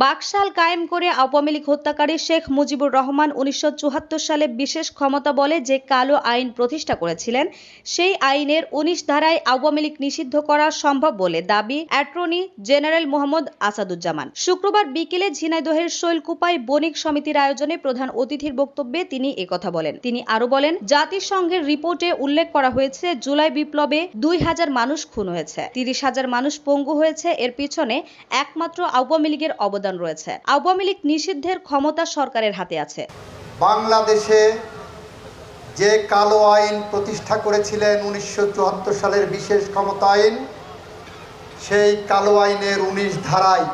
বাকশাল কায়েম করে আওয়ামী লীগ হত্যাকারী শেখ মুজিবুর রহমান ১৯৭৪ সালে বিশেষ ক্ষমতা বলে যে কালো আইন প্রতিষ্ঠা করেছিলেন, সেই আইনের ১৯ ধারায় আওয়ামী লীগ নিষিদ্ধ করা সম্ভব বলে দাবি অ্যাটর্নি জেনারেল মোহাম্মদ আসাদুজ্জামান। শুক্রবার বিকেলে ঝিনাইদহের শৈলকুপায় বণিক সমিতির আয়োজনে প্রধান অতিথির বক্তব্যে তিনি একথা বলেন। তিনি আরো বলেন, জাতিসংঘের রিপোর্টে উল্লেখ করা হয়েছে জুলাই বিপ্লবে ২,০০০ মানুষ খুন হয়েছে, ৩০,০০০ মানুষ পঙ্গু হয়েছে। এর পিছনে একমাত্র আওয়ামী লীগের অবদান রয়েছে। আওয়ামী লীগ নিষিদ্ধের ক্ষমতা সরকারের হাতে আছে। বাংলাদেশে যে কালো আইন প্রতিষ্ঠা করেছিলেন ১৯৭৪ সালের বিশেষ ক্ষমতা আইন, সেই কালো আইনের ১৯ ধারায়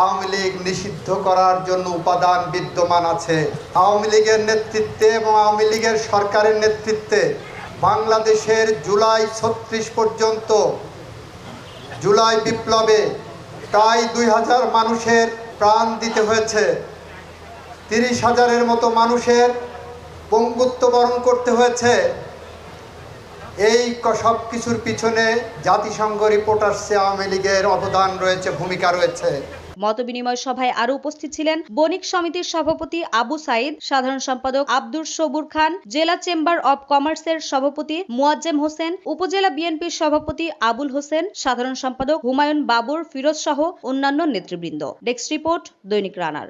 আওয়ামী লীগ নিষিদ্ধ করার জন্য উপাদান বিদ্যমান আছে। আওয়ামী লীগের নেতৃত্বে এবং আওয়ামী লীগের সরকারের নেতৃত্বে বাংলাদেশের জুলাই ৩৬ পর্যন্ত জুলাই বিপ্লবে প্রায় ২,০০০ মানুষের প্রাণ দিতে হয়েছে, ৩০,০০০-এর মতো মানুষের পঙ্গুত্ব বরণ করতে হয়েছে। এই সব কিছুর পিছনে জাতিসংঘ রিপোর্ট আসছে, আওয়ামী লীগের অবদান রয়েছে, ভূমিকা রয়েছে। মতবিনিময় সভায় আরো উপস্থিত ছিলেন বণিক সমিতির সভাপতি আবু সাইদ, সাধারণ সম্পাদক আব্দুর সবুর খান, জেলা চেম্বার অব কমার্সের সভাপতি মুয়াজ্জেম হোসেন, উপজেলা বিএনপির সভাপতি আবুল হোসেন, সাধারণ সম্পাদক হুমায়ুন বাবুর, ফিরোজ সহ অন্যান্য নেতৃবৃন্দ। ডেস্ক রিপোর্ট, দৈনিক রানার।